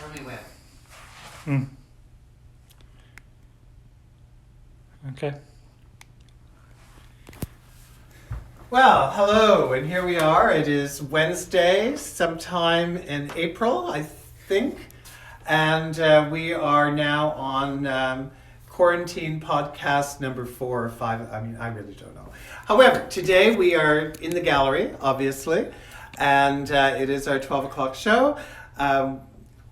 Tell me when. Okay. Well, hello, and here we are. It is Wednesday, sometime in April, I think, and we are now on quarantine podcast number 4 or 5. I mean, I really don't know. However, today we are in the gallery, obviously, and it is our 12 o'clock show.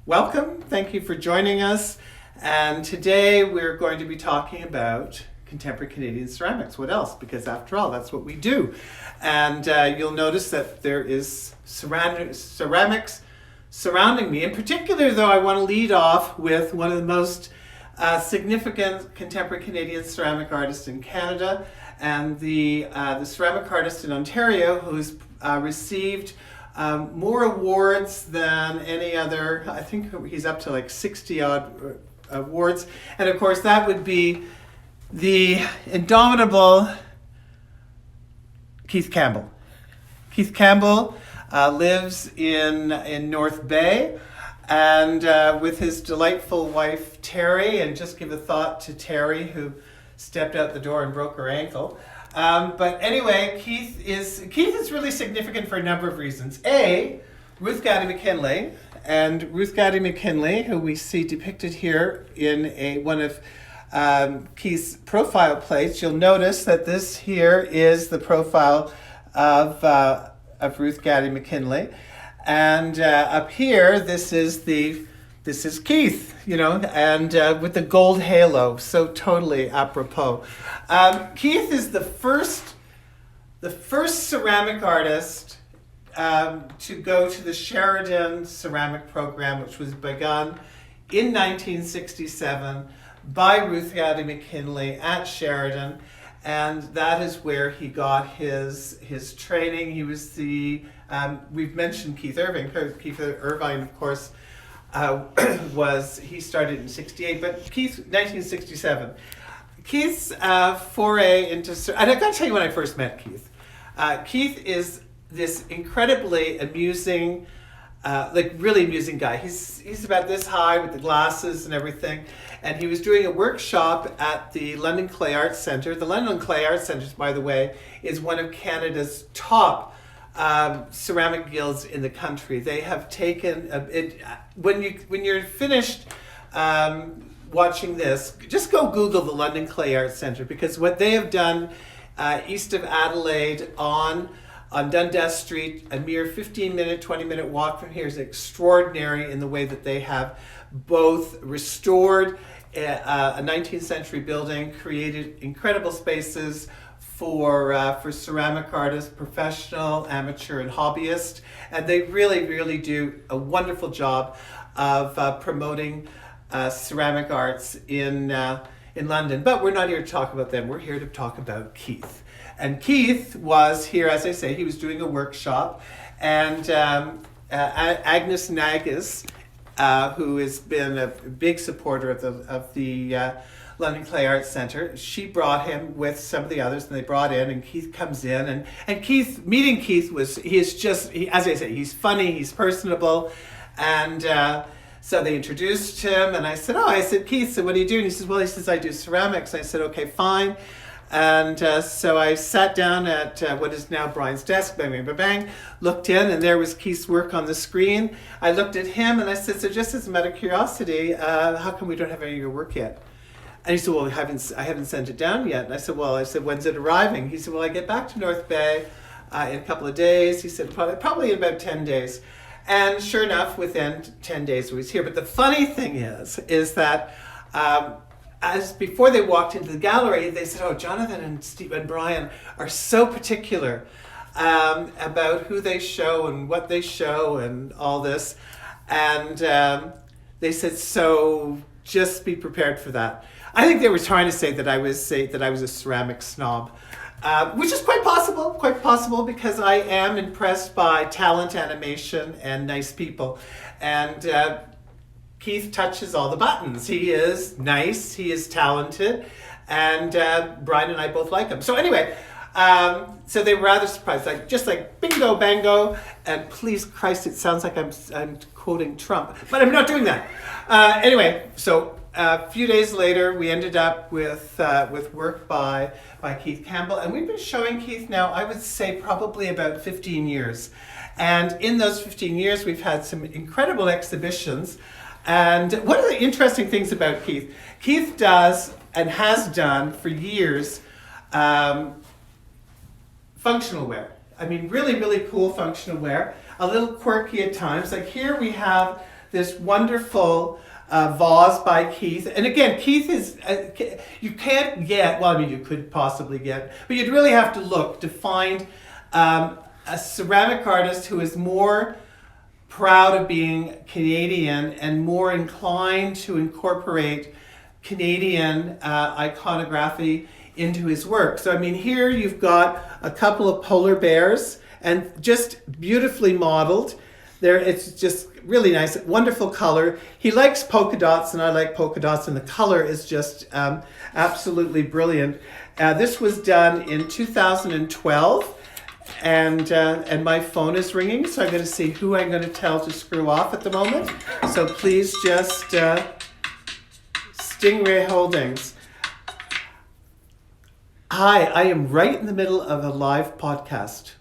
Welcome. Thank you for joining us. And today we're going to be talking about contemporary Canadian ceramics. What else? Because after all, that's what we do. And you'll notice that there is ceramics surrounding me. In particular, though, I want to lead off with one of the most significant contemporary Canadian ceramic artists in Canada, and the ceramic artist in Ontario who's received more awards than any other. I think he's up to like 60 odd awards. And of course, that would be the indomitable Keith Campbell. Keith Campbell lives in North Bay, and with his delightful wife Terry, and just give a thought to Terry, who stepped out the door and broke her ankle. But anyway, Keith is really significant for a number of reasons. A, Ruth Gaddy McKinley, and Ruth Gaddy McKinley, who we see depicted here in one of Keith's profile plates. You'll notice that this here is the profile of Ruth Gaddy McKinley, and up here this is Keith, and with the gold halo, so totally apropos. Keith is the first ceramic artist to go to the Sheridan ceramic program, which was begun in 1967 by Ruth Gaddy McKinley at Sheridan, and that is where he got his training. He was we've mentioned Keith Irving. Keith Irvine, of course, he started in 68, but Keith, 1967. Keith's foray into, and I've got to tell you when I first met Keith. Keith is this incredibly amusing, really amusing guy. He's about this high with the glasses and everything, and he was doing a workshop at the London Clay Arts Centre. The London Clay Arts Centre, by the way, is one of Canada's top ceramic guilds in the country. They have taken it. When you're finished watching this, just go Google the London Clay Arts Centre, because what they have done east of Adelaide on Dundas Street, a mere 15-minute, 20-minute walk from here, is extraordinary in the way that they have both restored a 19th century building, created incredible spaces for ceramic artists, professional, amateur, and hobbyist, and they really, really do a wonderful job of promoting ceramic arts in London. But we're not here to talk about them. We're here to talk about Keith. And Keith was here, as I say, he was doing a workshop, and Agnes Nagus, who has been a big supporter of the London Clay Arts Centre, she brought him with some of the others, and they brought in, and Keith comes in, and Keith, meeting Keith as I say, he's funny, he's personable, and so they introduced him, and I said, Keith, so what do you do? And he says, I do ceramics. I said, okay, fine. And so I sat down at what is now Brian's desk, bang, looked in, and there was Keith's work on the screen. I looked at him and I said, so just as a matter of curiosity, how come we don't have any of your work yet? And he said, well, I haven't sent it down yet. And I said, when's it arriving? He said, well, I get back to North Bay in a couple of days. He said, probably in about 10 days. And sure enough, within 10 days, he was here. But the funny thing is that as before they walked into the gallery, they said, oh, Jonathan and Steve and Brian are so particular about who they show and what they show and all this. And they said, so just be prepared for that. I think they were trying to say that I was a ceramic snob, which is quite possible because I am impressed by talent, animation, and nice people. And Keith touches all the buttons. He is nice, he is talented, and Brian and I both like him. So anyway, So they were rather surprised, just like bingo, bango, and please Christ, it sounds like I'm quoting Trump, but I'm not doing that. Anyway, so a few days later, we ended up with work by Keith Campbell, and we've been showing Keith now, I would say probably about 15 years. And in those 15 years, we've had some incredible exhibitions. And one of the interesting things about Keith does and has done for years functional wear. I mean, really, really cool functional wear. A little quirky at times. Like here we have this wonderful vase by Keith. And again, Keith is, you can't get, well, I mean, you could possibly get, but you'd really have to look to find a ceramic artist who is more proud of being Canadian and more inclined to incorporate Canadian iconography into his work. So I mean, here you've got a couple of polar bears and just beautifully modeled. There, it's just really nice, wonderful color. He likes polka dots and I like polka dots, and the color is just absolutely brilliant. This was done in 2012. And my phone is ringing, so I'm going to see who I'm going to tell to screw off at the moment. So please just Stingray Holdings. Hi, I am right in the middle of a live podcast.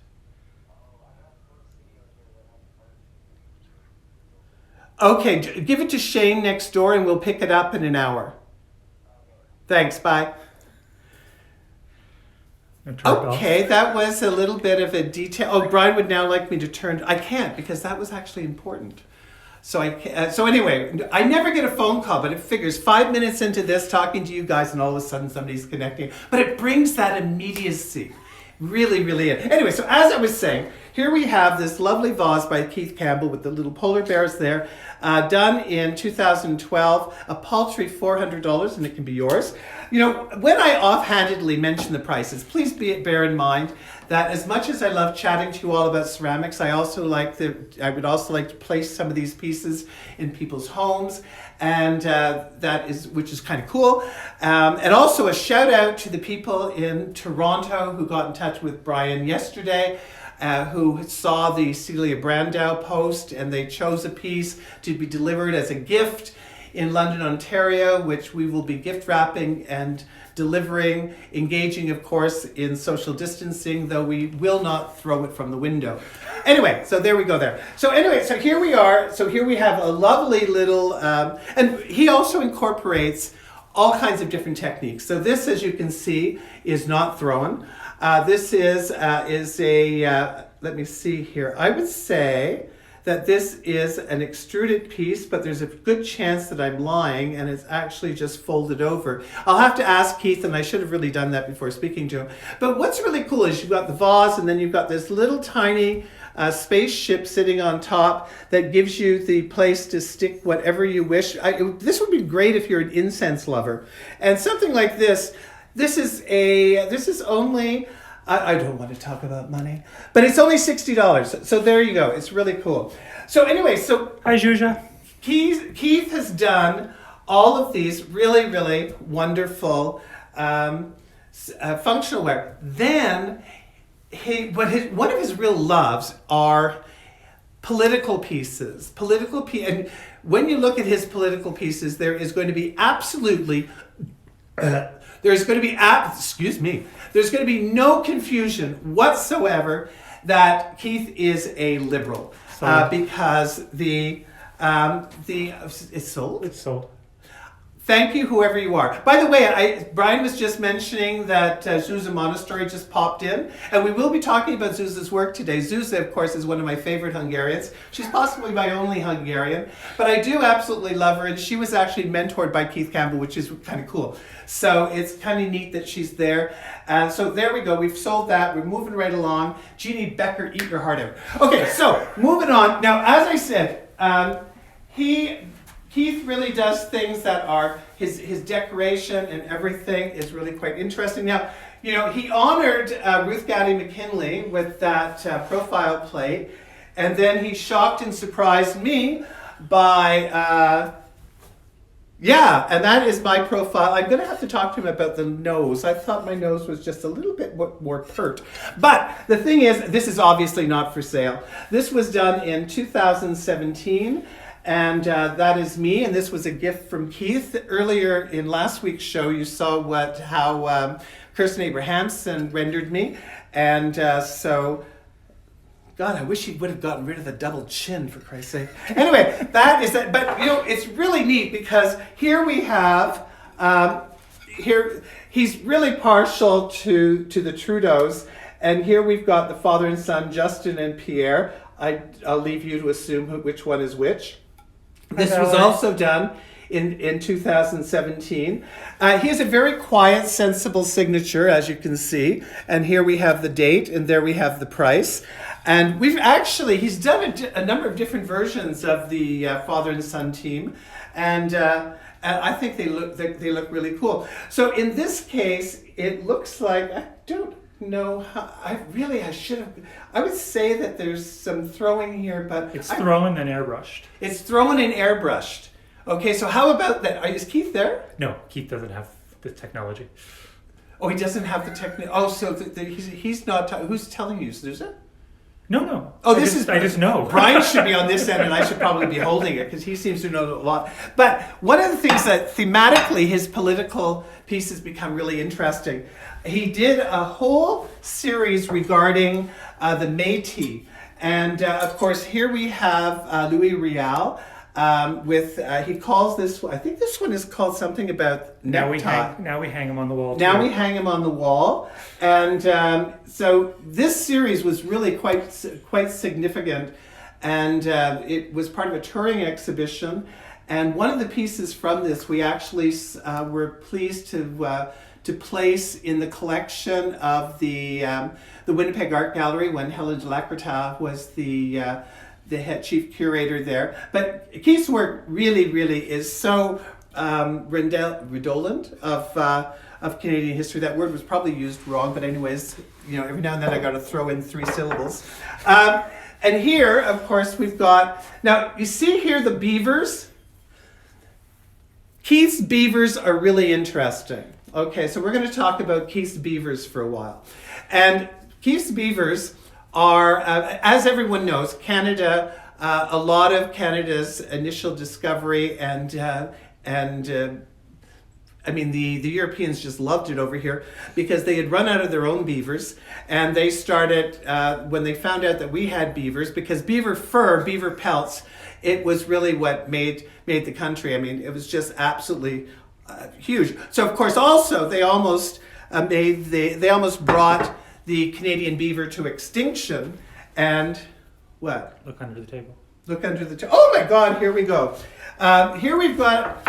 Okay, give it to Shane next door and we'll pick it up in an hour. Thanks, bye. Okay, that was a little bit of a detail. Oh, Brian would now like me to turn. I can't because that was actually important. So anyway, I never get a phone call, but it figures 5 minutes into this talking to you guys and all of a sudden somebody's connecting. But it brings that immediacy. Really, really. Anyway, so as I was saying, here we have this lovely vase by Keith Campbell with the little polar bears there, done in 2012, a paltry $400, and it can be yours. You know, when I offhandedly mention the prices, please bear in mind that as much as I love chatting to you all about ceramics, I would also like to place some of these pieces in people's homes, and which is kind of cool. And also a shout out to the people in Toronto who got in touch with Brian yesterday, who saw the Celia Brandau post, and they chose a piece to be delivered as a gift in London, Ontario, which we will be gift wrapping and delivering, engaging, of course, in social distancing, though we will not throw it from the window. Anyway, so there we go there. So anyway, so here we are. So here we have a lovely little, and he also incorporates all kinds of different techniques. So this, as you can see, is not thrown. This is a, let me see here. I would say that this is an extruded piece, but there's a good chance that I'm lying and it's actually just folded over. I'll have to ask Keith, and I should have really done that before speaking to him. But what's really cool is you've got the vase, and then you've got this little tiny spaceship sitting on top that gives you the place to stick whatever you wish. This would be great if you're an incense lover. And something like this, this is only, I don't want to talk about money, but it's only $60. So there you go. It's really cool. So anyway, so hi, Zsuzsa. Keith has done all of these really, really wonderful functional wear. Then one of his real loves are political pieces. And when you look at his political pieces, there is going to be absolutely there's going to be no confusion whatsoever that Keith is a liberal, because it's sold. It's sold. Thank you, whoever you are. By the way, Brian was just mentioning that Zsuzsa Monastery just popped in, and we will be talking about Zsuzsa's work today. Zsuzsa, of course, is one of my favorite Hungarians. She's possibly my only Hungarian, but I do absolutely love her, and she was actually mentored by Keith Campbell, which is kind of cool. So it's kind of neat that she's there. So there we go. We've sold that. We're moving right along. Jeannie Becker, eat your heart out. Okay, so moving on. Now, as I said, Keith really does things that are, his decoration and everything is really quite interesting. Now, you know, he honored Ruth Gaddy McKinley with that profile plate, and then he shocked and surprised me by Yeah, and that is my profile. I'm going to have to talk to him about the nose. I thought my nose was just a little bit more pert. But the thing is, this is obviously not for sale. This was done in 2017, and that is me, and this was a gift from Keith. Earlier in last week's show, you saw how Kirsten Abrahamson rendered me, and so... God, I wish he would have gotten rid of the double chin, for Christ's sake. Anyway, that is that. But, it's really neat because here we have, he's really partial to the Trudeaus. And here we've got the father and son, Justin and Pierre. I'll leave you to assume which one is which. This was also done in 2017. He has a very quiet, sensible signature, as you can see. And here we have the date, and there we have the price. And he's done a number of different versions of the father and son team, and I think they look really cool. So in this case, it looks like, I don't know how, I would say that there's some throwing here, but... It's thrown and airbrushed. It's thrown and airbrushed. Okay, so how about that? Is Keith there? No, Keith doesn't have the technology. Oh, he doesn't have the technology. Oh, so he's not, who's telling you, Susan? No. Oh, I just know. Brian should be on this end, and I should probably be holding it because he seems to know a lot. But one of the things that thematically his political pieces become really interesting. He did a whole series regarding the Métis, and of course here we have Louis Riel. He calls this, I think this one is called something about necktie. Now we hang him on the wall. Now we hang him on the wall. And so this series was really quite significant. And it was part of a touring exhibition. And one of the pieces from this we actually were pleased to place in the collection of the Winnipeg Art Gallery when Helen de Lacroix was the head chief curator there. But Keith's work really, really is so redolent of Canadian history. That word was probably used wrong, but anyways, every now and then I got to throw in 3 syllables. And here, of course, we've got, now you see here the beavers. Keith's beavers are really interesting. Okay, so we're going to talk about Keith's beavers for a while. And Keith's beavers are, as everyone knows, Canada, a lot of Canada's initial discovery and the Europeans just loved it over here because they had run out of their own beavers, and they started, when they found out that we had beavers, because beaver fur, beaver pelts, it was really what made the country. It was just absolutely huge. So of course also they almost brought the Canadian beaver to extinction, and what? Look under the table. Look under the table. Oh my God! Here we go. Here we've got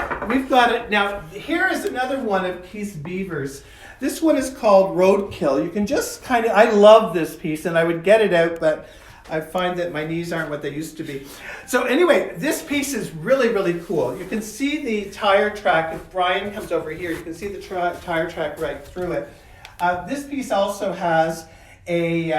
it now. Here is another one of Keith's beavers. This one is called Roadkill. You can just I love this piece, and I would get it out, but I find that my knees aren't what they used to be. So anyway, this piece is really, really cool. You can see the tire track. If Brian comes over here, you can see the tire track right through it. This piece also has a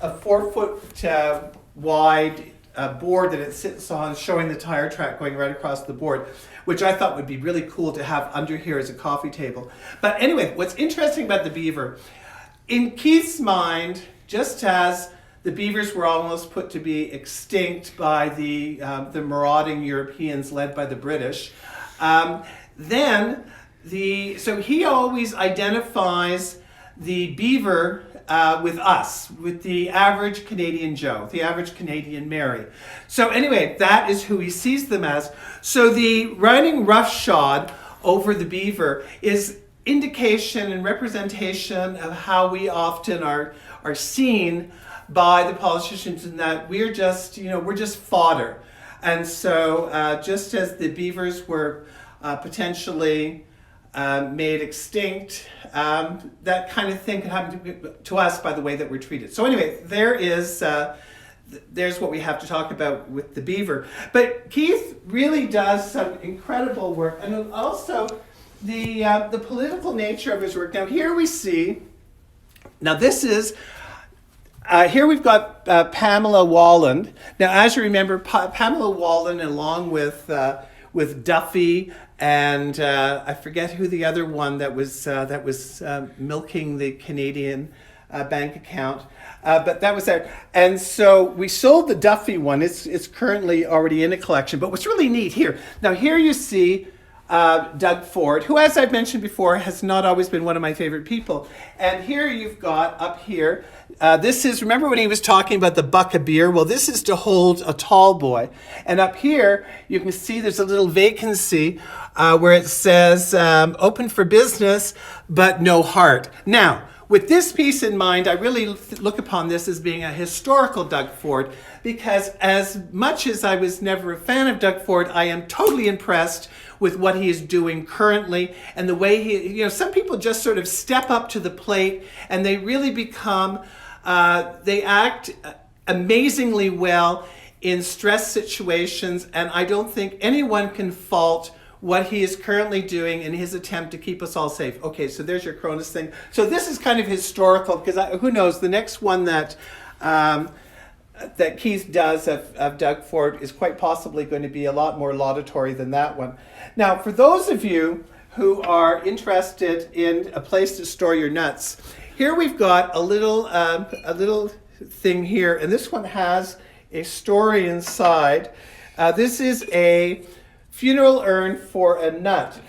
4-foot wide board that it sits on, showing the tire track going right across the board, which I thought would be really cool to have under here as a coffee table. But anyway, what's interesting about the beaver, in Keith's mind, just as the beavers were almost put to be extinct by the marauding Europeans led by the British, so he always identifies the beaver with us, with the average Canadian Joe, the average Canadian Mary. So anyway, that is who he sees them as. So the riding roughshod over the beaver is indication and representation of how we often are seen by the politicians, in that we're just fodder. And so just as the beavers were potentially made extinct, that kind of thing can happen to us by the way that we're treated. So anyway, there's what we have to talk about with the beaver. But Keith really does some incredible work, and also the political nature of his work. Now here we see, this is, here we've got Pamela Walland. Now as you remember, Pamela Walland, along with with Duffy and I forget who the other one that was milking the Canadian bank account. But that was there. And so we sold the Duffy one. It's currently already in a collection. But what's really neat here, now here you see Doug Ford, who, as I've mentioned before, has not always been one of my favorite people. And here you've got up here, this is, remember when he was talking about the buck of beer? Well, this is to hold a tall boy. And up here, you can see there's a little vacancy where it says, open for business, but no heart. Now, with this piece in mind, I really look upon this as being a historical Doug Ford, because as much as I was never a fan of Doug Ford, I am totally impressed with what he is doing currently and the way he, some people just sort of step up to the plate and they really become, they act amazingly well in stress situations, and I don't think anyone can fault what he is currently doing in his attempt to keep us all safe. Okay, so there's your Cronus thing. So this is kind of historical, because who knows, the next one that that Keith does of Doug Ford is quite possibly going to be a lot more laudatory than that one. Now, for those of you who are interested in a place to store your nuts, here we've got a little thing here, and this one has a story inside. This is a funeral urn for a nut.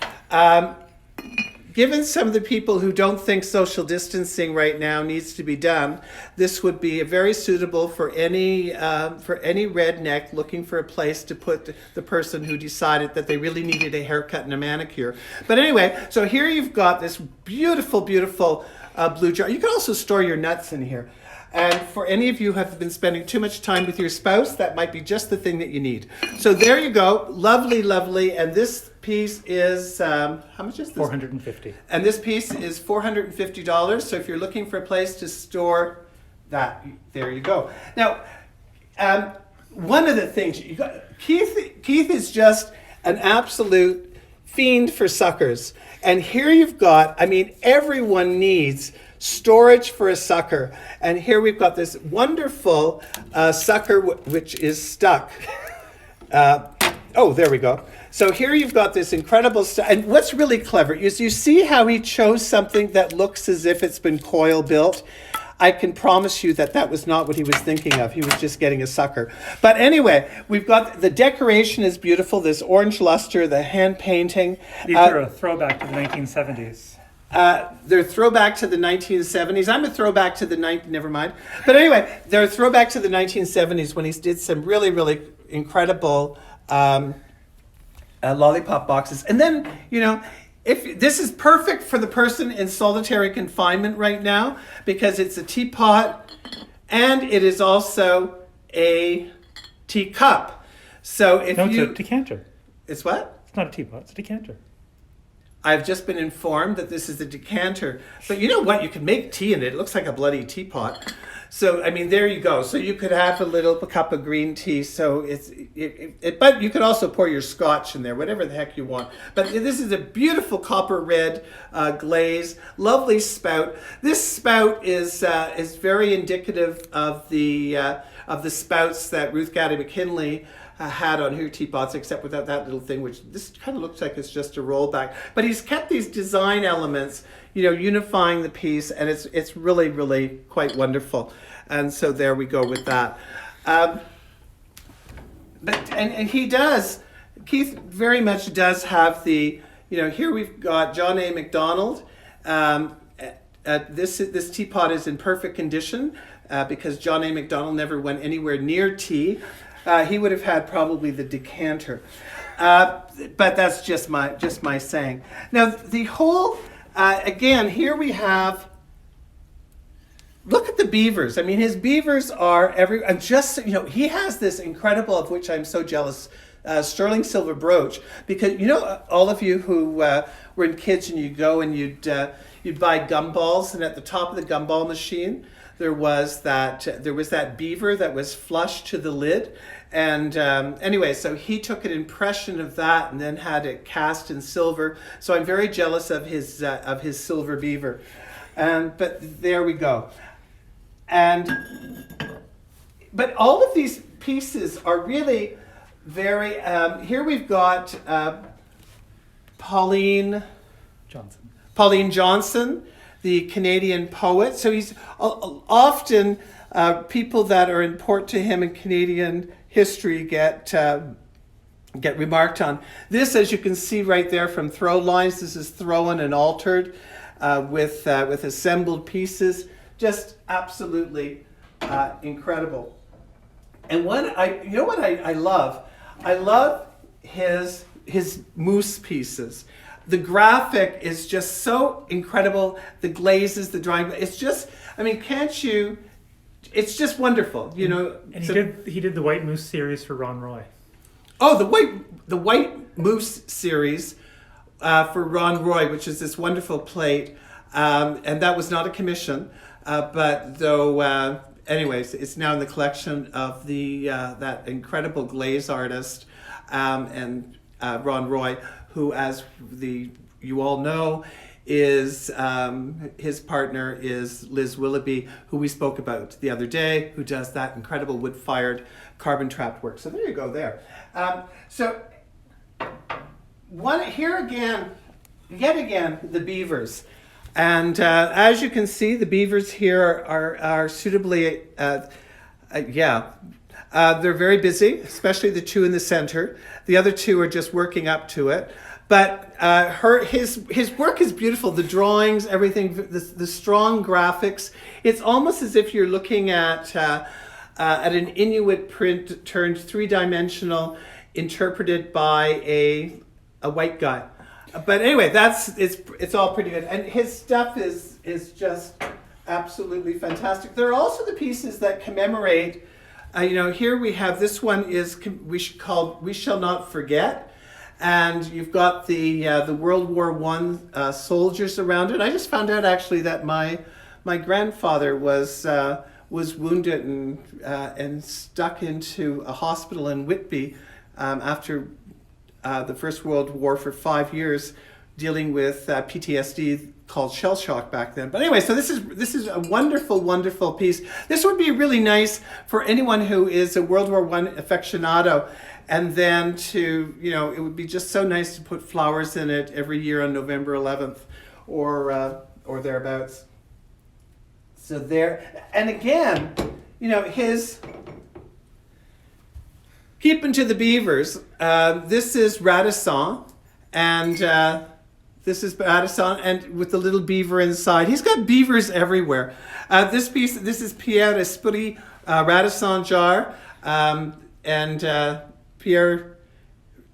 Given some of the people who don't think social distancing right now needs to be done, this would be very suitable for any redneck looking for a place to put the person who decided that they really needed a haircut and a manicure. But anyway, so here you've got this beautiful, beautiful blue jar. You can also store your nuts in here. And for any of you who have been spending too much time with your spouse, that might be just the thing that you need. So there you go. Lovely, lovely. And this piece is, how much is this? $450. And this piece is $450. So if you're looking for a place to store that, there you go. Now, one of the things, Keith is just an absolute fiend for suckers. And here you've got, everyone needs storage for a sucker. And here we've got this wonderful sucker which is stuck. There we go. So here you've got this incredible stuff. And what's really clever is you see how he chose something that looks as if it's been coil built. I can promise you that was not what he was thinking of. He was just getting a sucker. But anyway, we've got the decoration is beautiful. This orange luster, the hand painting. These are a throwback to the 1970s. They're throwback to the 1970s. I'm a throwback to the never mind. But anyway, they're a throwback to the 1970s when he did some really, really incredible lollipop boxes. And then, if this is perfect for the person in solitary confinement right now, because it's a teapot and it is also a teacup. So if it's a decanter. It's what? It's not a teapot, it's a decanter. I've just been informed that this is a decanter. But you know what? You can make tea in it. It looks like a bloody teapot. So, there you go. So you could have a cup of green tea. So but you could also pour your scotch in there, whatever the heck you want. But this is a beautiful copper red glaze, lovely spout. This spout is very indicative of the spouts that Ruth Gaddy McKinley had on her teapots, except without that little thing, which this kind of looks like it's just a rollback. But he's kept these design elements, unifying the piece, and it's really, really quite wonderful. And so there we go with that. And he does, Keith very much does have the, here we've got John A. MacDonald. This teapot is in perfect condition because John A. MacDonald never went anywhere near tea. He would have had probably the decanter. But that's just my saying. Now, the whole, again, here we have, look at the beavers. His beavers are and just, he has this incredible, of which I'm so jealous, sterling silver brooch, because, all of you who were in kids and you go and you'd buy gumballs, and at the top of the gumball machine, there was that beaver that was flush to the lid. And anyway, so he took an impression of that and then had it cast in silver. So I'm very jealous of his silver beaver. But there we go. But all of these pieces are really, very. Here we've got Pauline Johnson. Pauline Johnson, the Canadian poet. So he's often people that are important to him in Canadian history get remarked on. This, as you can see right there from throw lines, this is thrown and altered with assembled pieces. Just absolutely incredible. And what I love? I love his moose pieces. The graphic is just so incredible. The glazes, the drawing, it's just, I mean, can't you, it's just wonderful, you know. And he did the White Moose series for Ron Roy. Oh, the White Moose series for Ron Roy, which is this wonderful plate. And that was not a commission, but though, anyways, it's now in the collection of that incredible glaze artist and Ron Roy, who, as you all know, is his partner is Liz Willoughby, who we spoke about the other day, who does that incredible wood-fired carbon-trapped work. So there you go there. Yet again, the beavers. And as you can see, the beavers here are suitably, they're very busy, especially the two in the center. The other two are just working up to it. But his work is beautiful. The drawings, everything, the strong graphics. It's almost as if you're looking at an Inuit print turned three-dimensional, interpreted by a white guy. But anyway, it's all pretty good, and his stuff is just absolutely fantastic. There are also the pieces that commemorate. Here we have this one is called "We Shall Not Forget," and you've got the World War I soldiers around it. I just found out actually that my grandfather was wounded and stuck into a hospital in Whitby after the First World War for 5 years, dealing with PTSD called shell shock back then. But anyway, so this is a wonderful, wonderful piece. This would be really nice for anyone who is a World War I aficionado, and then it would be just so nice to put flowers in it every year on November 11th or thereabouts. So there, and again, his keeping to the beavers. This is Radisson, and this is Radisson, and with the little beaver inside. He's got beavers everywhere. This is Pierre Esprit Radisson jar, and Pierre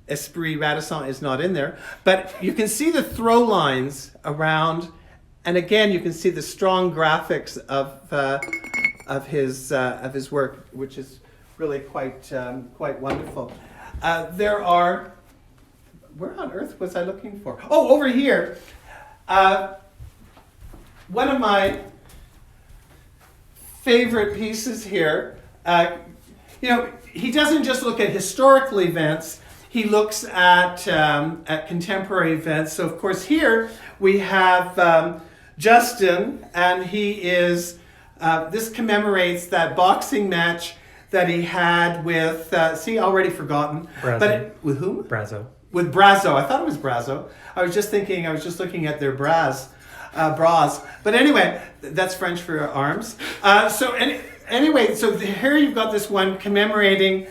Esprit Radisson is not in there, but you can see the throw lines around, and again you can see the strong graphics of his work, which is really quite wonderful. There are, where on earth was I looking for? Oh, over here. One of my favorite pieces here. He doesn't just look at historical events. He looks at contemporary events. So of course here we have Justin, and he is. This commemorates that boxing match that he had with, already forgotten. Brazo. But with whom? Brazo. With Brazo. I thought it was Brazo. I was just looking at their bras. But anyway, that's French for arms. So here you've got this one commemorating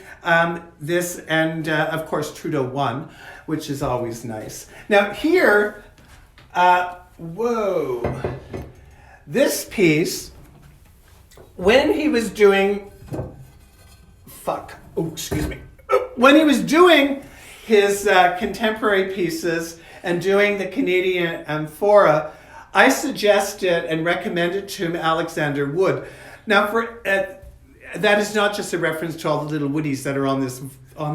this, and of course Trudeau won, which is always nice. Now here, this piece, when he was doing, when he was doing his contemporary pieces and doing the Canadian Amphora, I suggested and recommended to him Alexander Wood. Now, that is not just a reference to all the little woodies that are on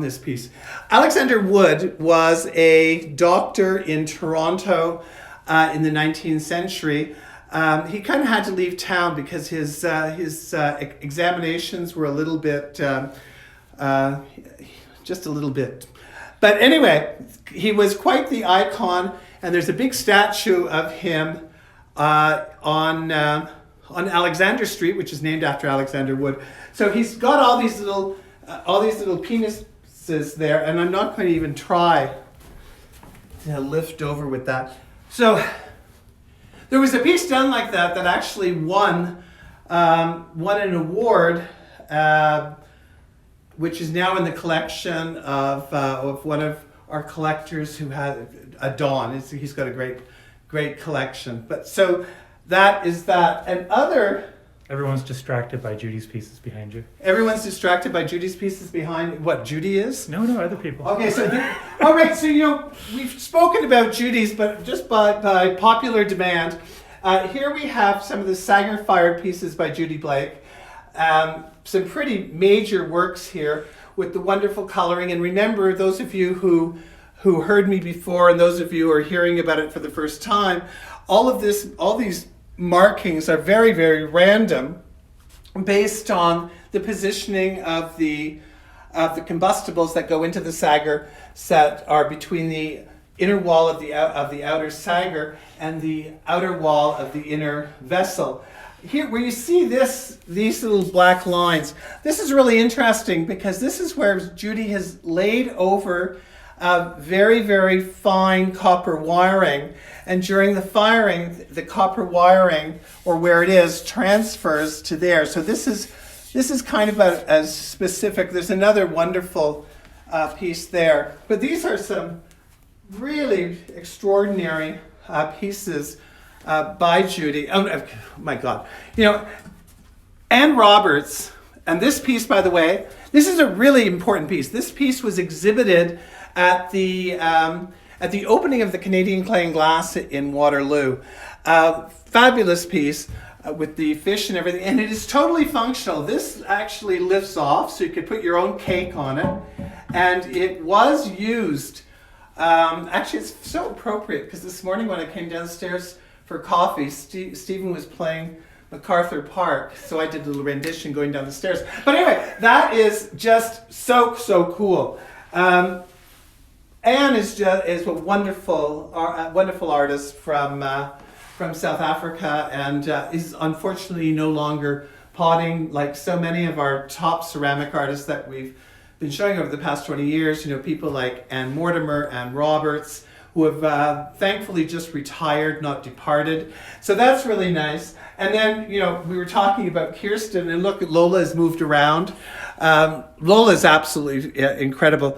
this piece. Alexander Wood was a doctor in Toronto in the 19th century. He kind of had to leave town because his examinations were a little bit, just a little bit. But anyway, he was quite the icon, and there's a big statue of him on Alexander Street, which is named after Alexander Wood. So he's got all these little penis pieces there, and I'm not going to even try to lift over with that. So there was a piece done like that that actually won an award, which is now in the collection of one of our collectors who had a Don. He's got a great collection. But so that is that. And other. Everyone's distracted by Judy's pieces behind you. Everyone's distracted by Judy's pieces behind what Judy is? No, other people. Okay, so all right, so we've spoken about Judy's, but just by popular demand, here we have some of the Sanger-fired pieces by Judy Blake. Some pretty major works here with the wonderful coloring. And remember, those of you who heard me before, and those of you who are hearing about it for the first time, all these markings are very, very random based on the positioning of the combustibles that go into the Sager set are between the inner wall of the outer Sager and the outer wall of the inner vessel. Here, where you see these little black lines, this is really interesting because this is where Judy has laid over very, very fine copper wiring. And during the firing, the copper wiring, or where it is, transfers to there. So this is kind of as specific. There's another wonderful piece there. But these are some really extraordinary pieces by Judy. Oh my God. Anne Roberts, and this piece, by the way, this is a really important piece. This piece was exhibited at the opening of the Canadian Clay and Glass in Waterloo. Fabulous piece with the fish and everything, and it is totally functional. This actually lifts off, so you could put your own cake on it, and it was used. Actually, it's so appropriate because this morning when I came downstairs for coffee, Stephen was playing MacArthur Park, so I did a little rendition going down the stairs. But anyway, that is just so cool. Anne is a wonderful artist from South Africa, and is unfortunately no longer potting like so many of our top ceramic artists that we've been showing over the past 20 years. People like Anne Mortimer, Anne Roberts, who have thankfully just retired, not departed. So that's really nice. And then, we were talking about Kirsten, and look, Lola has moved around. Lola's absolutely incredible.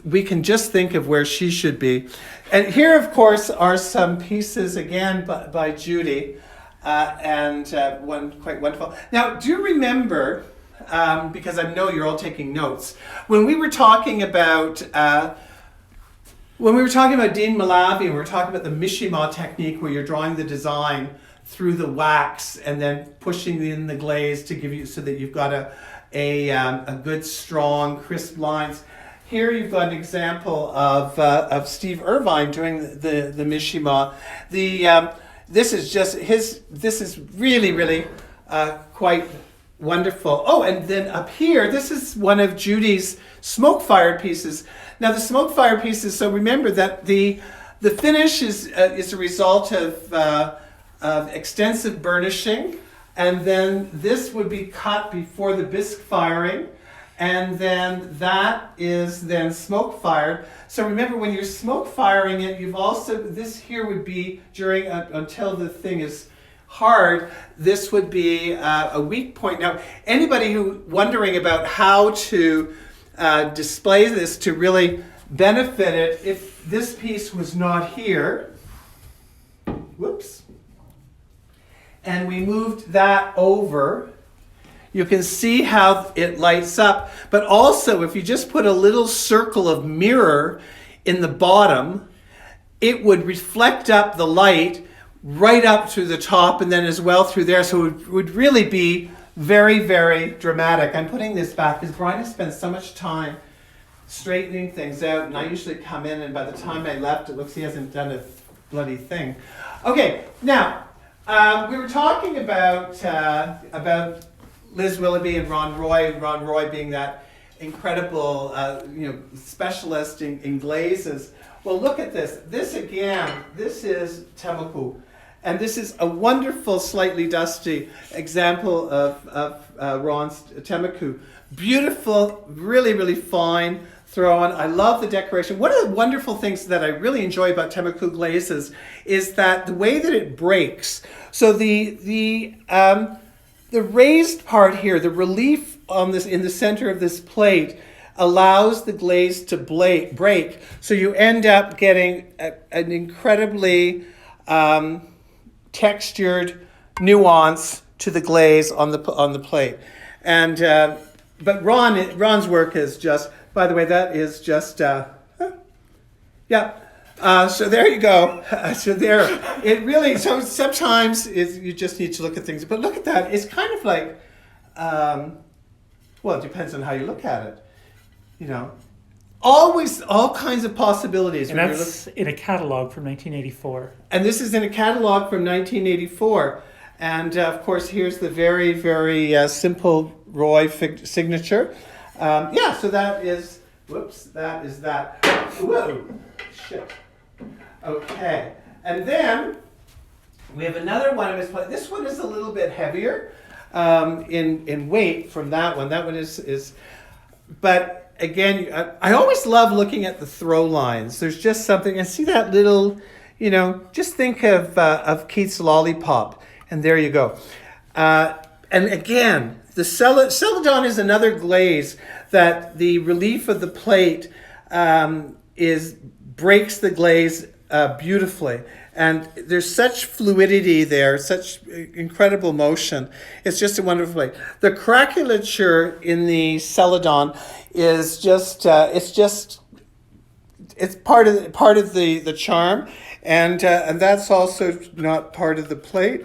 We can just think of where she should be. And here, of course, are some pieces, again, by Judy, and one quite wonderful. Now, do you remember, because I know you're all taking notes, when we were talking about Dean Malavi, and we were talking about the Mishima technique where you're drawing the design through the wax and then pushing in the glaze to give you, so that you've got a good, strong, crisp lines. Here you've got an example of Steve Irvine doing the Mishima. This is really quite wonderful. Oh, and then up here, this is one of Judy's smoke-fired pieces. Now the smoke-fired pieces, so remember that the finish is a result of extensive burnishing, and then this would be cut before the bisque firing, and then that is then smoke fired. So remember, when you're smoke firing it, you've also, this here would be during, until the thing is hard, this would be a weak point. Now, anybody who wondering about how to display this to really benefit it, if this piece was not here, whoops, and we moved that over, you can see how it lights up. But also, if you just put a little circle of mirror in the bottom, it would reflect up the light right up to the top and then as well through there. So it would really be very, very dramatic. I'm putting this back because Brian has spent so much time straightening things out, and I usually come in, and by the time I left, it looks he hasn't done a bloody thing. Okay, now, we were talking about Liz Willoughby and Ron Roy being that incredible specialist in glazes. Well, look at this. This again, this is Temuku. And this is a wonderful, slightly dusty example of Ron's Temuku. Beautiful, really, really fine throw-on. I love the decoration. One of the wonderful things that I really enjoy about Temuku glazes is that the way that it breaks. So the raised part here, the relief on this in the center of this plate, allows the glaze to break. So you end up getting an incredibly textured nuance to the glaze on the plate. And but Ron's work is just, by the way, that is just yeah. So there you go. So there, it really. So sometimes you just need to look at things. But look at that. It's kind of like, well, it depends on how you look at it. You know, always all kinds of possibilities. And that's in a catalog from 1984. And this is in a catalog from 1984. And of course, here's the very, very simple Roy signature. Yeah, so that is, whoops, that is that. Whoa, shit. Okay, and then we have another one of his. This one is a little bit heavier in weight from that one. That one is, but again, I always love looking at the throw lines. There's just something, and see that little, you know, just think of Keith's Lollipop, and there you go. And again, the Celadon is another glaze that the relief of the plate breaks the glaze beautifully. And there's such fluidity there, such incredible motion. It's just a wonderful plate. The craculature in the Celadon is just, it's part of the charm, and that's also not part of the plate.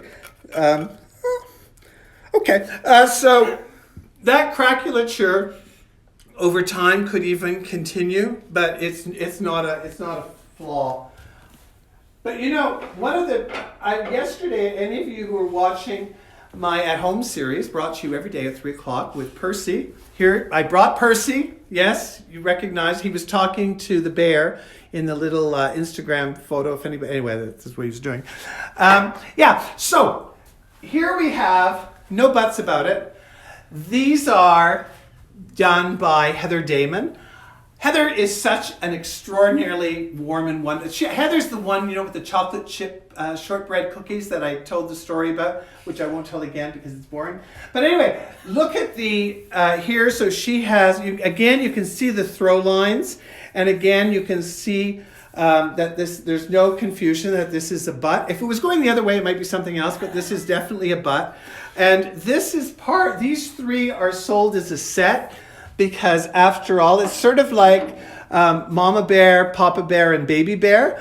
Okay, so that craculature over time could even continue, but it's not a flaw. But you know, yesterday, any of you who were watching my At Home series, brought to you every day at 3:00 with Percy. Here, I brought Percy. Yes, you recognize he was talking to the bear in the little Instagram photo. If anybody, anyway, that's what he was doing. Yeah. So here we have, no buts about it. These are done by Heather Damon. Heather is such an extraordinarily warm and wonderful. Heather's the one, you know, with the chocolate chip shortbread cookies that I told the story about, which I won't tell again because it's boring. But anyway, look at the here. So she has, again, you can see the throw lines. And again, you can see that there's no confusion that this is a butt. If it was going the other way, it might be something else, but this is definitely a butt. And this is these three are sold as a set, because after all, it's sort of like Mama Bear, Papa Bear, and Baby Bear,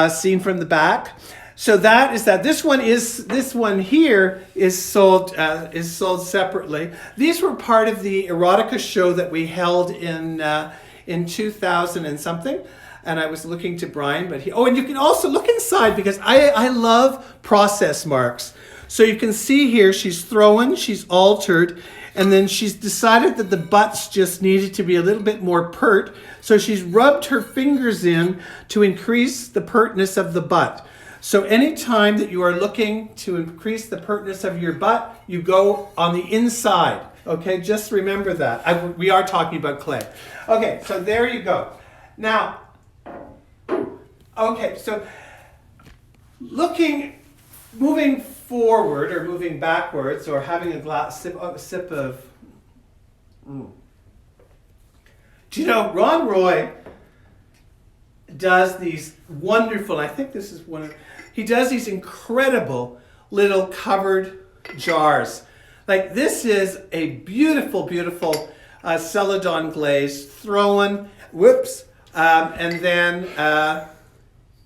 seen from the back. So that is that. This one here is sold separately. These were part of the erotica show that we held in 2000 and something. And I was looking to Brian, but and you can also look inside, because I love process marks. So you can see here, she's thrown, she's altered, and then she's decided that the butts just needed to be a little bit more pert. So she's rubbed her fingers in to increase the pertness of the butt. So anytime that you are looking to increase the pertness of your butt, you go on the inside. Okay, just remember that. We are talking about clay. Okay, so there you go. Now, okay, so moving forward or moving backwards, or having a sip of. Do you know, Ron Roy does these wonderful, I think this is he does these incredible little covered jars. Like, this is a beautiful, beautiful Celadon glaze thrown, and then,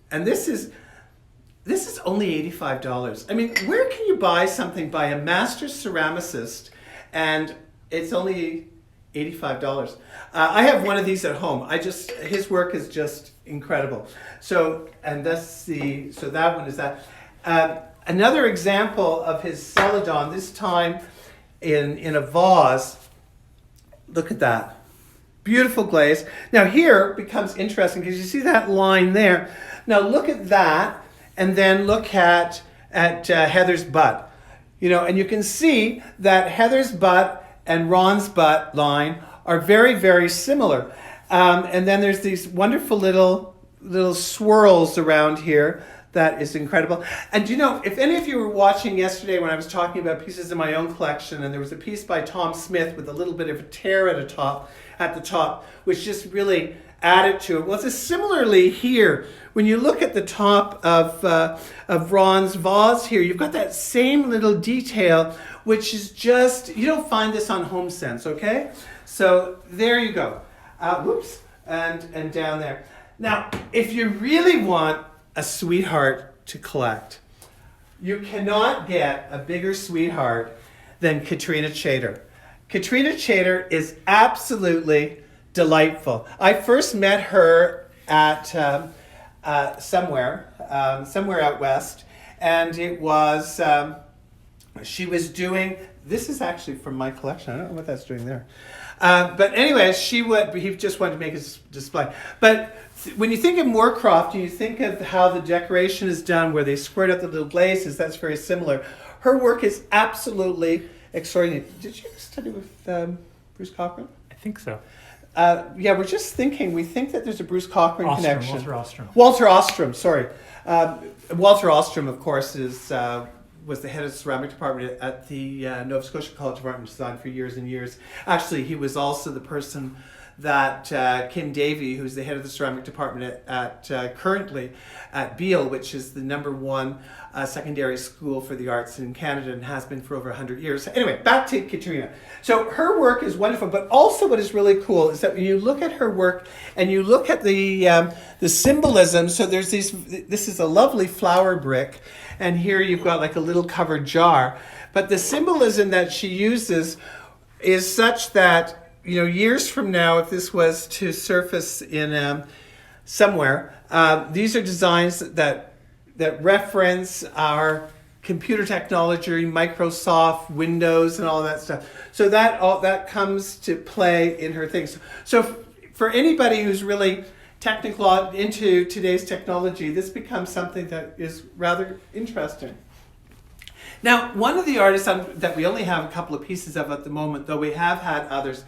and this is only $85. I mean, where can you buy something by a master ceramicist and it's only $85? I have one of these at home. His work is just incredible. So that one is that. Another example of his Celadon, this time in a vase. Look at that. Beautiful glaze. Now here becomes interesting, because you see that line there. Now look at that. And then look at at Heather's butt. You know, and you can see that Heather's butt and Ron's butt line are very, very similar. And then there's these wonderful little swirls around here. That is incredible. And you know, if any of you were watching yesterday when I was talking about pieces in my own collection, and there was a piece by Tom Smith with a little bit of a tear at the top, which just really added to it. Well, it's similarly here. When you look at the top of Ron's vase here, you've got that same little detail, which is just, you don't find this on HomeSense, okay? So there you go. Whoops, and down there. Now, if you really want a sweetheart to collect, you cannot get a bigger sweetheart than Katrina Chater. Katrina Chater is absolutely delightful. I first met her at somewhere out west, and it was she was doing. This is actually from my collection. I don't know what that's doing there, but anyway, he just wanted to make a display. But when you think of Moorcroft, you think of how the decoration is done, where they squirt out the little glazes. That's very similar. Her work is absolutely extraordinary. Did you study with Bruce Cochran? I think so. Yeah, we're just thinking. We think that there's a Bruce Cochran connection. Walter Ostrom. Walter Ostrom, sorry. Walter Ostrom, of course, was the head of the ceramic department at the Nova Scotia College of Art and Design for years and years. Actually, he was also the person that Kim Davey, who's the head of the ceramic department at currently at Beale, which is the #1 secondary school for the arts in Canada and has been for over 100 years. Anyway, back to Katrina. So her work is wonderful, but also what is really cool is that when you look at her work and you look at the symbolism, so there's this is a lovely flower brick, and here you've got like a little covered jar, but the symbolism that she uses is such that, you know, years from now, if this was to surface in somewhere, these are designs that reference our computer technology, Microsoft, Windows, and all that stuff. So that comes to play in her things. So for anybody who's really technical into today's technology, this becomes something that is rather interesting. Now, one of the artists that we only have a couple of pieces of at the moment, though we have had others,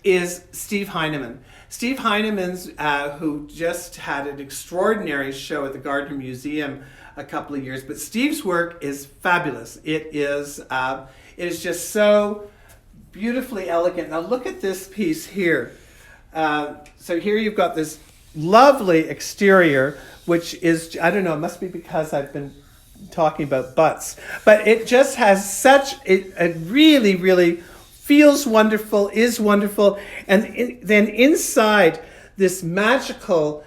is Steve Heinemann. Steve Heinemann's, who just had an extraordinary show at the Gardner Museum a couple of years, but Steve's work is fabulous. It is just so beautifully elegant. Now look at this piece here. So here you've got this lovely exterior, which is, I don't know, it must be because I've been talking about butts, but it just has such, it really, really feels wonderful, is wonderful, and then inside this magical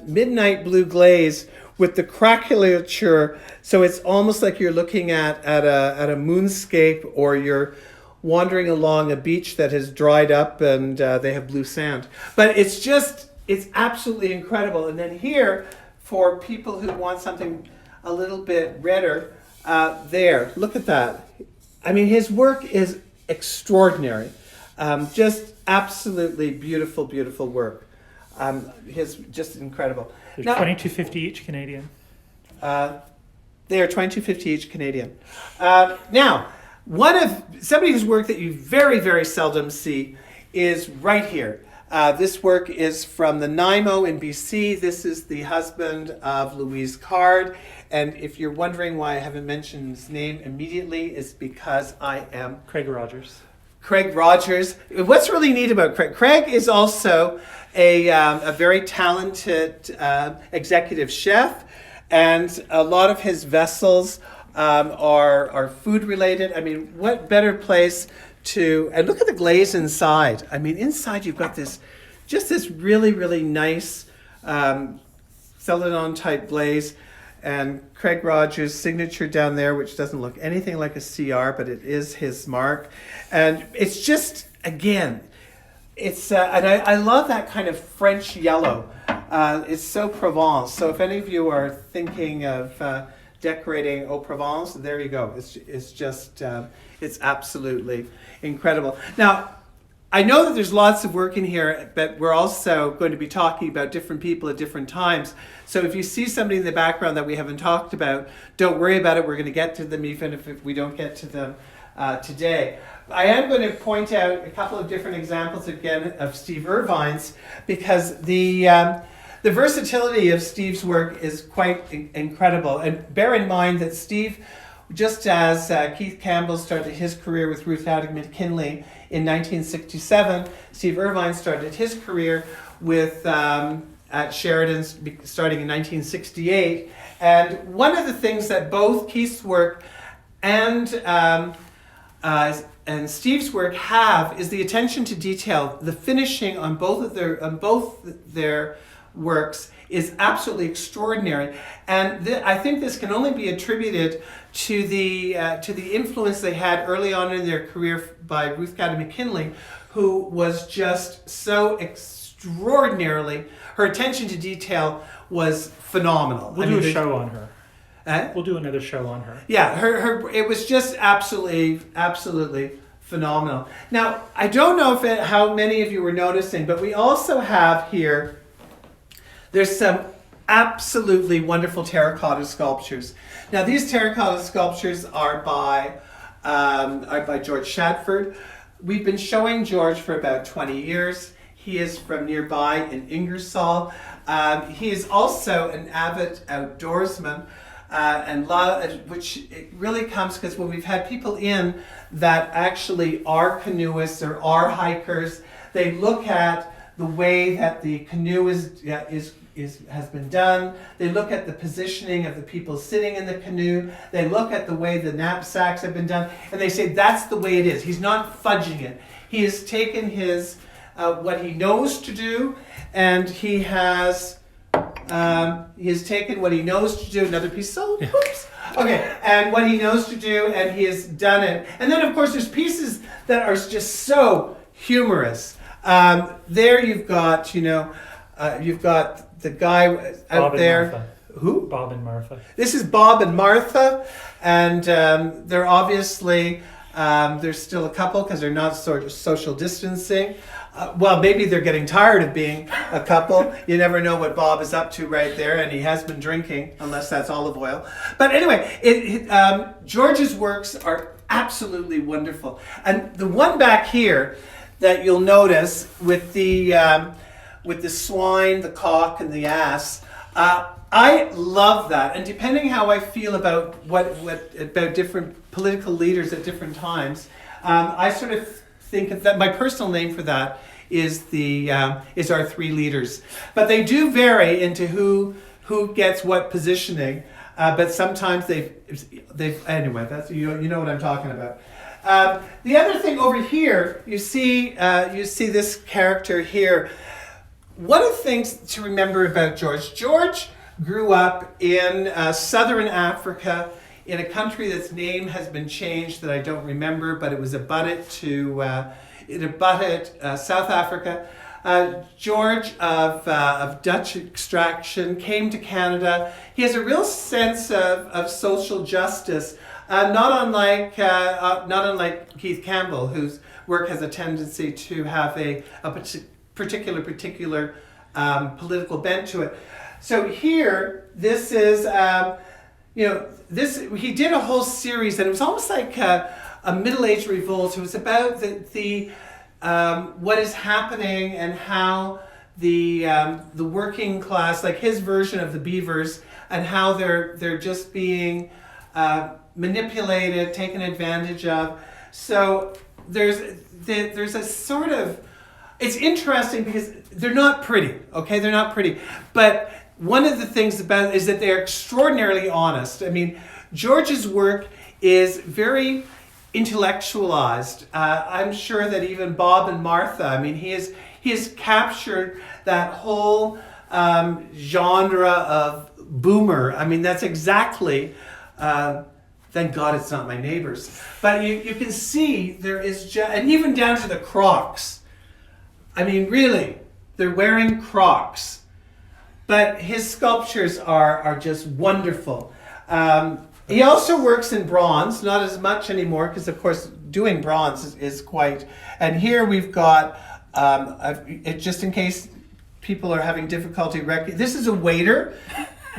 midnight blue glaze with the craquelature, so it's almost like you're looking at a moonscape, or you're wandering along a beach that has dried up and they have blue sand. But it's absolutely incredible. And then here, for people who want something a little bit redder, there, look at that. I mean, his work is extraordinary. Just absolutely beautiful, beautiful work. Just incredible. They're now, $22.50 each Canadian. They are $22.50 each Canadian. Now, somebody whose work that you very, very seldom see is right here. This work is from the Nanaimo in BC. This is the husband of Louise Card. And if you're wondering why I haven't mentioned his name immediately, it's because I am Craig Rogers. Craig Rogers. What's really neat about Craig? Craig is also a very talented executive chef, and a lot of his vessels are food related. I mean, what better place and look at the glaze inside. I mean, inside you've got this really, really nice Celadon type glaze, and Craig Rogers' signature down there, which doesn't look anything like a CR, but it is his mark. And it's just, again, it's and I love that kind of French yellow. It's so Provence. So if any of you are thinking of decorating Au Provence, there you go. It's just it's absolutely incredible. Now, I know that there's lots of work in here, but we're also going to be talking about different people at different times. So if you see somebody in the background that we haven't talked about, don't worry about it. We're going to get to them even if we don't get to them today. I am going to point out a couple of different examples again of Steve Irvine's, because the versatility of Steve's work is quite incredible. And bear in mind that Steve, just as Keith Campbell started his career with Ruth Hattie McKinley in 1967, Steve Irvine started his career with at Sheridan's starting in 1968. And one of the things that both Keith's work and Steve's work have is the attention to detail. The finishing on both their works is absolutely extraordinary, and I think this can only be attributed to the influence they had early on in their career by Ruth Hattie McKinley, who was just so extraordinarily. Her attention to detail was phenomenal. We'll do a show on her. We'll do another show on her. Yeah, her it was just absolutely phenomenal. Now, I don't know how many of you were noticing, but we also have here. There's some absolutely wonderful terracotta sculptures. Now, these terracotta sculptures are by George Shatford. We've been showing George for about 20 years. He is from nearby in Ingersoll. He is also an avid outdoorsman, which it really comes because when we've had people in that actually are canoeists or are hikers, they look at the way that the canoe has been done. They look at the positioning of the people sitting in the canoe. They look at the way the knapsacks have been done, and they say that's the way it is. He's not fudging it. He has taken his what he knows to do, and he has taken what he knows to do. Another piece. So, oops. Okay, and what he knows to do, and he has done it. And then, of course, there's pieces that are just so humorous. There you've got, you've got the guy out Bob there. And Martha. Who? Bob and Martha. This is Bob and Martha, and they're obviously, there's still a couple because they're not sort of social distancing. Well, maybe they're getting tired of being a couple. You never know what Bob is up to right there, and he has been drinking, unless that's olive oil. But anyway, George's works are absolutely wonderful. And the one back here that you'll notice with the swine, the cock, and the ass, I love that. And depending how I feel about about different political leaders at different times, I sort of think of that. My personal name for that is is our three leaders. But they do vary into who gets what positioning. But sometimes they've anyway. That's you know what I'm talking about. The other thing over here, you see this character here. One of the things to remember about George. George grew up in southern Africa, in a country that's name has been changed that I don't remember, but it was abutted South Africa. George of Dutch extraction came to Canada. He has a real sense of social justice, not unlike Keith Campbell, whose work has a tendency to have a particular political bent to it. So here, this is he did a whole series, and it was almost like a middle-age revolt. It was about the what is happening and how the working class, like his version of the beavers, and how they're just being manipulated, taken advantage of. So there's a sort of, it's interesting because they're not pretty, okay? They're not pretty. But one of the things about it is that they're extraordinarily honest. I mean, George's work is very intellectualized. I'm sure that even Bob and Martha, I mean, he has captured that whole genre of boomer. I mean, that's exactly, thank God it's not my neighbors. But you can see there is, and even down to the Crocs. I mean, really, they're wearing Crocs. But his sculptures are just wonderful. He also works in bronze, not as much anymore, because of course doing bronze is quite. And here we've got just in case people are having difficulty. This is a waiter.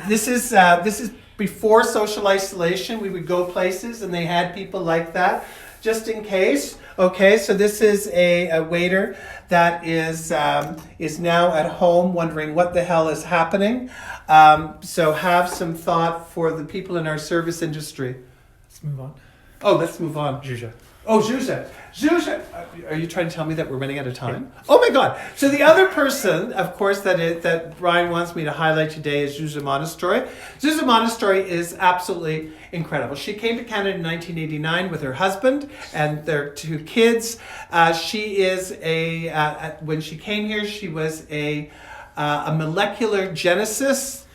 This is before social isolation. We would go places and they had people like that, just in case. Okay, so this is a waiter that is now at home wondering what the hell is happening. So have some thought for the people in our service industry. Let's move on. Oh, let's move on. Zsuzsa. Oh, Zsuzsa. Zsuzsa, are you trying to tell me that we're running out of time? Yeah. Oh my God. So the other person, of course, that Brian wants me to highlight today is Zsuzsa Monastery. Zsuzsa Monastery is absolutely incredible. She came to Canada in 1989 with her husband and their 2 kids. She is when she came here, she was a molecular geneticist,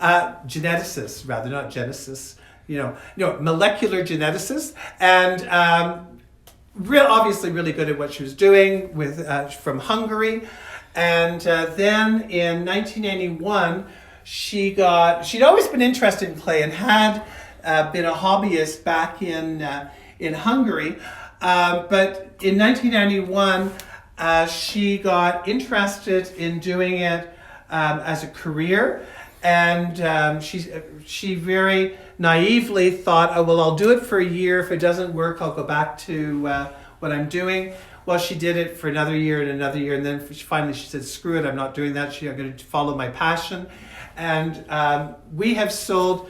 rather, not genesis. Molecular geneticist, and obviously really good at what she was doing from Hungary. And then in 1981, she'd always been interested in clay and had been a hobbyist back in Hungary. But in 1991, she got interested in doing it as a career. And she very naively thought, oh, well, I'll do it for a year. If it doesn't work, I'll go back to what I'm doing. Well, she did it for another year and another year. And then finally she said, screw it, I'm not doing that. I'm going to follow my passion. And we have sold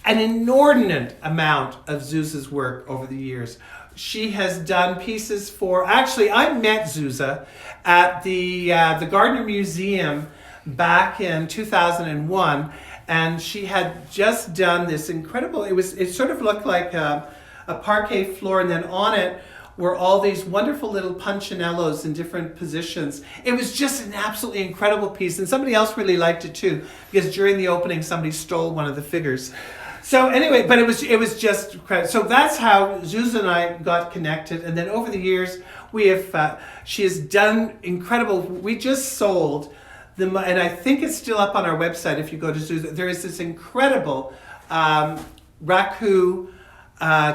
an inordinate amount of Zsuzsa's work over the years. She has done pieces for, actually, I met Zsuzsa at the Gardner Museum back in 2001, and she had just done this incredible, it sort of looked like a parquet floor, and then on it were all these wonderful little punchinellos in different positions. It was just an absolutely incredible piece, and somebody else really liked it too, because during the opening somebody stole one of the figures. So anyway, but it was just incredible. So that's how Zsuzsa and I got connected, and then over the years she has done incredible. We just sold and I think it's still up on our website if you go to Zsuzsa. There is this incredible raku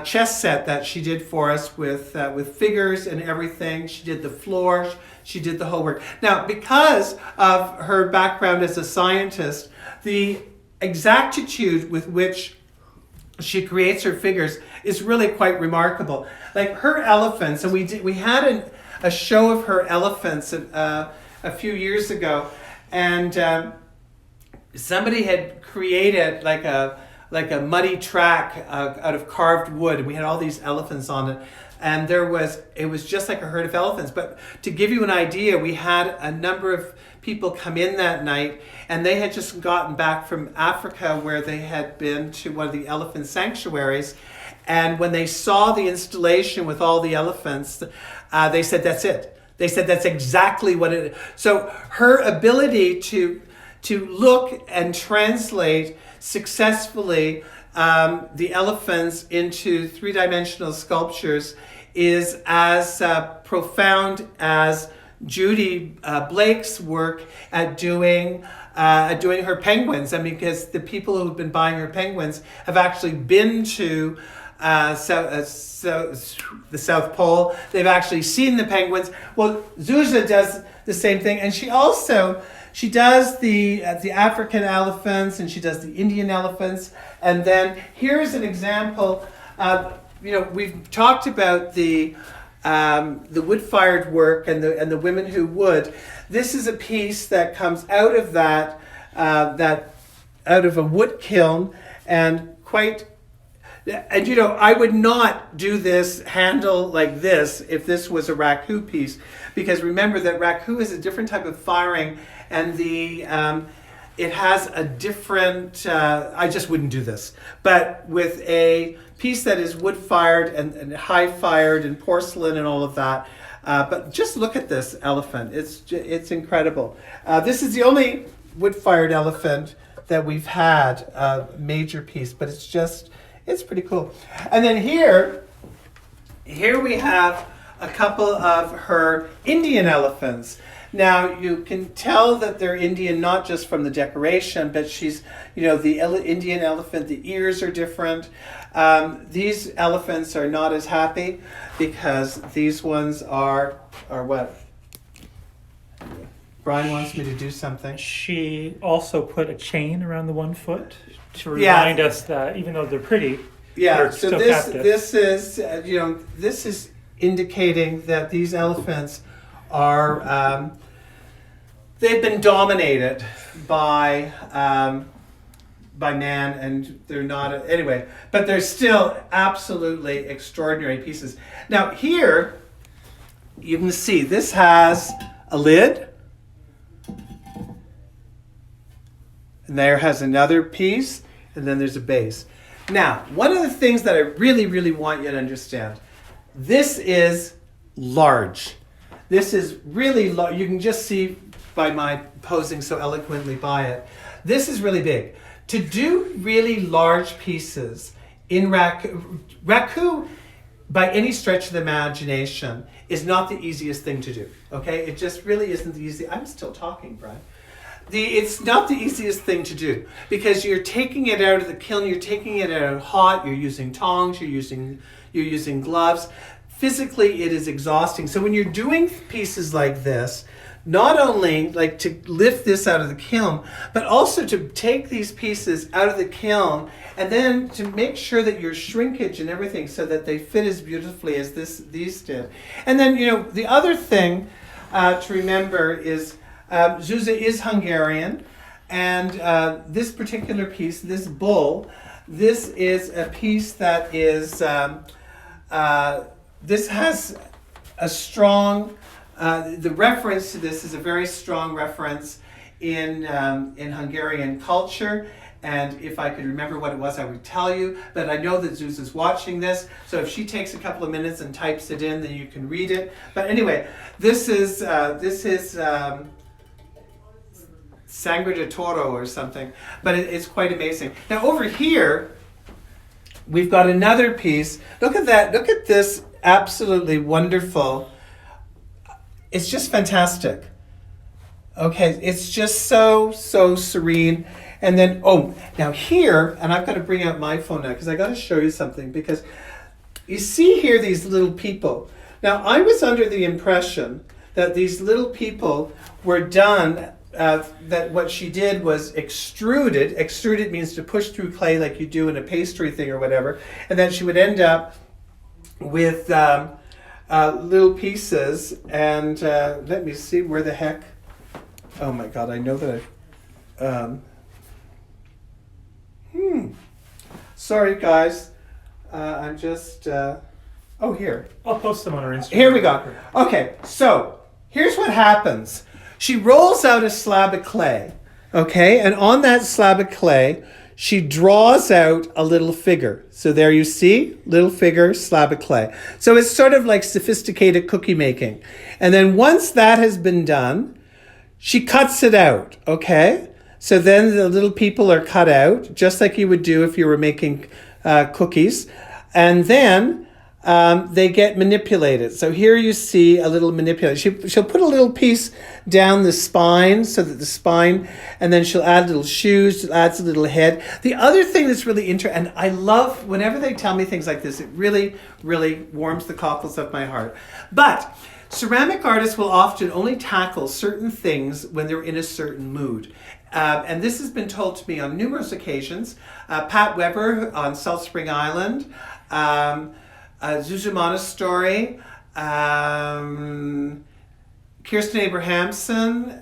chess set that she did for us with figures and everything. She did the floor. She did the whole work. Now, because of her background as a scientist, the exactitude with which she creates her figures is really quite remarkable. Like her elephants, and we had a show of her elephants a few years ago. And somebody had created like a muddy track out of carved wood, and we had all these elephants on it. And it was just like a herd of elephants. But to give you an idea, we had a number of people come in that night, and they had just gotten back from Africa, where they had been to one of the elephant sanctuaries. And when they saw the installation with all the elephants, they said, "That's it." They said that's exactly what it is. So her ability to look and translate successfully the elephants into 3-dimensional sculptures is as profound as Judy Blake's work at doing her penguins. I mean, because the people who've been buying her penguins have actually been to the South Pole. They've actually seen the penguins. Well, Zsuzsa does the same thing, and she does the African elephants, and she does the Indian elephants. And then here's an example. We've talked about the wood-fired work and the women who would. This is a piece that comes out of out of a wood kiln, and quite. And I would not do this handle like this if this was a raku piece, because remember that raku is a different type of firing, and it has a different. I just wouldn't do this, but with a piece that is wood fired and high fired and porcelain and all of that. But just look at this elephant; it's incredible. This is the only wood fired elephant that we've had major piece, but it's pretty cool. And then here we have a couple of her Indian elephants. Now, you can tell that they're Indian not just from the decoration, but she's, the Indian elephant, the ears are different. These elephants are not as happy because these ones are what? Brian wants me to do something. She also put a chain around the 1 foot to remind us that even though they're pretty, they're so still this captive. this is this is indicating that these elephants are they've been dominated by man, and they're not anyway. But they're still absolutely extraordinary pieces. Now here you can see this has a lid. And there has another piece, and then there's a base. Now, one of the things that I really, really want you to understand, this is large. This is really large. You can just see by my posing so eloquently by it. This is really big. To do really large pieces in raku, by any stretch of the imagination, is not the easiest thing to do. Okay? It just really isn't the easy. I'm still talking, Brian. It's not the easiest thing to do because you're taking it out of the kiln, you're taking it out hot, you're using tongs, you're using gloves. Physically, it is exhausting. So when you're doing pieces like this, not only like to lift this out of the kiln, but also to take these pieces out of the kiln and then to make sure that your shrinkage and everything so that they fit as beautifully as these did. And then, the other thing to remember is Zsuzsa is Hungarian, and this particular piece, this bull, this is a piece that is, this has a strong, the reference to this is a very strong reference in Hungarian culture. And if I could remember what it was, I would tell you. But I know that Zsuzsa's watching this, so if she takes a couple of minutes and types it in, then you can read it. But anyway, this is Sangre de Toro or something, but it's quite amazing. Now over here, we've got another piece. Look at that. Look at this absolutely wonderful. It's just fantastic. Okay, it's just so serene. And then, now here, and I've got to bring out my phone now because I got to show you something because you see here these little people. Now I was under the impression that these little people were done that what she did was extruded. Extruded means to push through clay like you do in a pastry thing or whatever. And then she would end up with little pieces. And let me see where the heck. Oh my God, I know that Sorry guys. I'm just, here. I'll post them on our Instagram. Here we go. Okay, so here's what happens. She rolls out a slab of clay, okay? And on that slab of clay, she draws out a little figure. So there you see, little figure, slab of clay. So it's sort of like sophisticated cookie making. And then once that has been done, she cuts it out, okay? So then the little people are cut out, just like you would do if you were making cookies. And then they get manipulated. So here you see a little manipulation. She'll put a little piece down the spine so that the spine, and then she'll add little shoes, adds a little head. The other thing that's really interesting, and I love whenever they tell me things like this, it really, really warms the cockles of my heart. But ceramic artists will often only tackle certain things when they're in a certain mood. And this has been told to me on numerous occasions. Pat Weber on South Spring Island, Zsuzsa Montessori, Kirsten Abrahamson,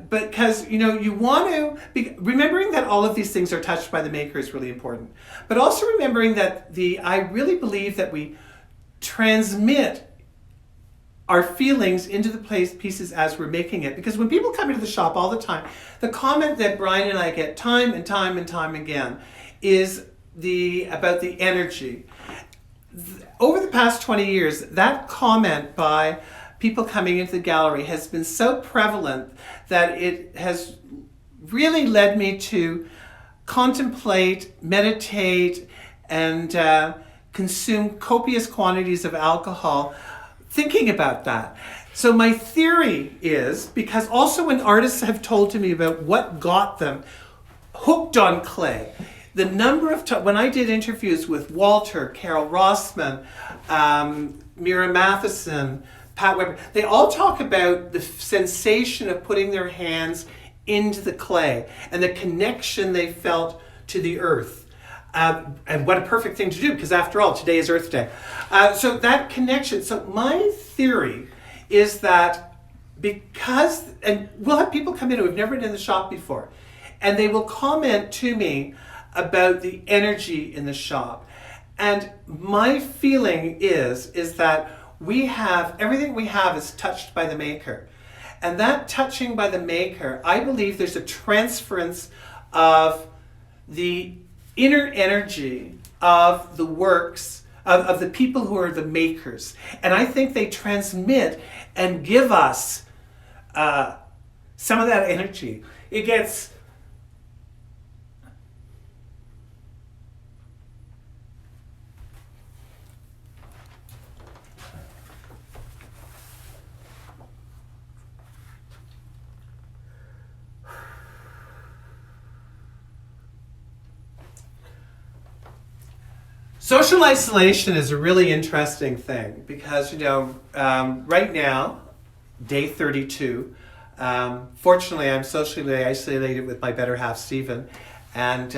because you want to be remembering that all of these things are touched by the maker is really important, but also remembering that I really believe that we transmit our feelings into the pieces as we're making it. Because when people come into the shop all the time, the comment that Brian and I get time and time and time again is about the energy. Over the past 20 years, that comment by people coming into the gallery has been so prevalent that it has really led me to contemplate, meditate, and consume copious quantities of alcohol thinking about that. So my theory is, because also when artists have told to me about what got them hooked on clay, the number of times, when I did interviews with Walter, Carol Rossman, Mira Matheson, Pat Weber, they all talk about the sensation of putting their hands into the clay and the connection they felt to the earth. And what a perfect thing to do, because after all, today is Earth Day. So that connection, so my theory is that because, and we'll have people come in who have never been in the shop before, and they will comment to me about the energy in the shop. And my feeling is that we have, everything we have is touched by the maker. And that touching by the maker, I believe there's a transference of the inner energy of the works of the people who are the makers. And I think they transmit and give us some of that energy. It gets... Social isolation is a really interesting thing because, right now, day 32, fortunately I'm socially isolated with my better half, Stephen, and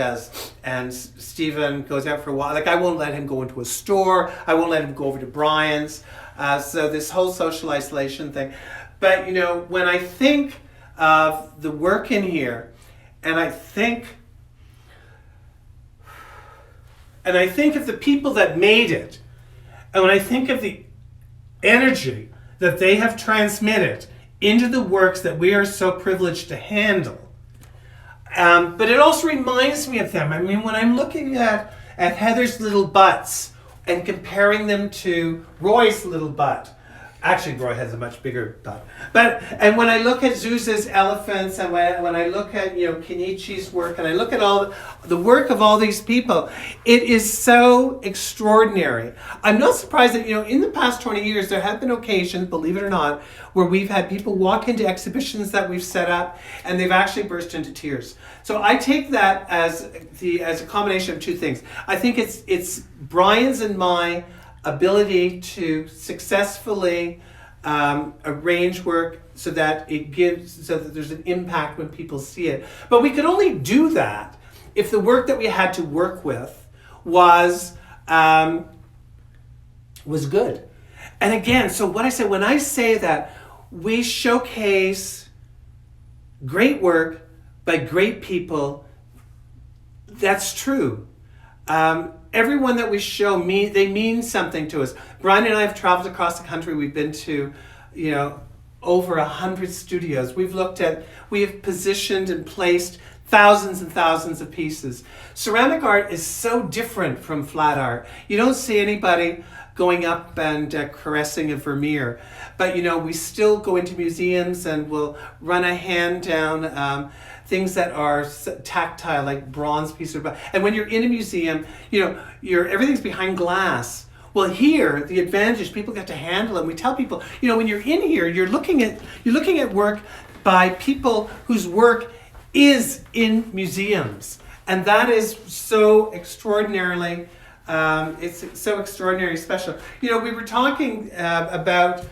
Stephen goes out for a while. Like, I won't let him go into a store. I won't let him go over to Brian's. So this whole social isolation thing. But, when I think of the work in here, and I think of the people that made it, and when I think of the energy that they have transmitted into the works that we are so privileged to handle, but it also reminds me of them. I mean, when I'm looking at Heather's little butts and comparing them to Roy's little butt, actually Roy has a much bigger butt, and when I look at Zuz's elephants, and when I look at Kenichi's work, and I look at all the work of all these people, it is so extraordinary. I'm not surprised that in the past 20 years there have been occasions, believe it or not, where we've had people walk into exhibitions that we've set up and they've actually burst into tears. So I take that as a combination of two things. I think it's Brian's and my ability to successfully arrange work so that there's an impact when people see it. But we could only do that if the work that we had to work with was good. And again, so what I say when I say that we showcase great work by great people, that's true. Everyone that we show, they mean something to us. Brian and I have traveled across the country. We've been to, over 100 studios. We have positioned and placed thousands and thousands of pieces. Ceramic art is so different from flat art. You don't see anybody going up and caressing a Vermeer. But, we still go into museums and we'll run a hand down things that are tactile, like bronze pieces. And when you're in a museum, everything's behind glass. Well, here, the advantage, people get to handle it. And we tell people, when you're in here, you're looking at work by people whose work is in museums. And that is so extraordinarily, it's so extraordinarily special. We were talking about,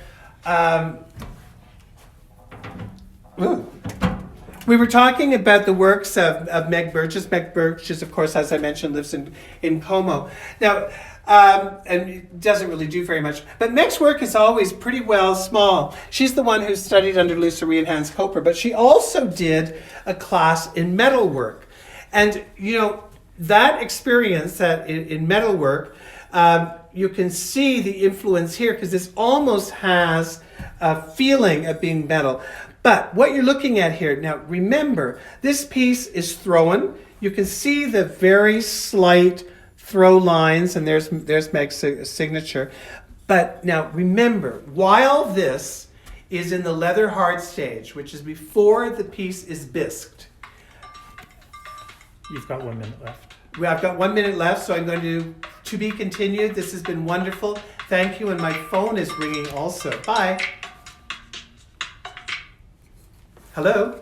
we were talking about the works of Meg Burgess. Meg Burgess, of course, as I mentioned, lives in Como. Now, and it doesn't really do very much. But Meg's work is always pretty well small. She's the one who studied under Lucerie and Hans Koper, but she also did a class in metalwork. And, that experience in metalwork, you can see the influence here because this almost has a feeling of being metal. But what you're looking at here, now remember, this piece is thrown. You can see the very slight throw lines, and there's Meg's signature. But now remember, while this is in the leather hard stage, which is before the piece is bisqued. You've got 1 minute left. I've got 1 minute left, so I'm going to be continued. This has been wonderful. Thank you, and my phone is ringing also. Bye. Hello?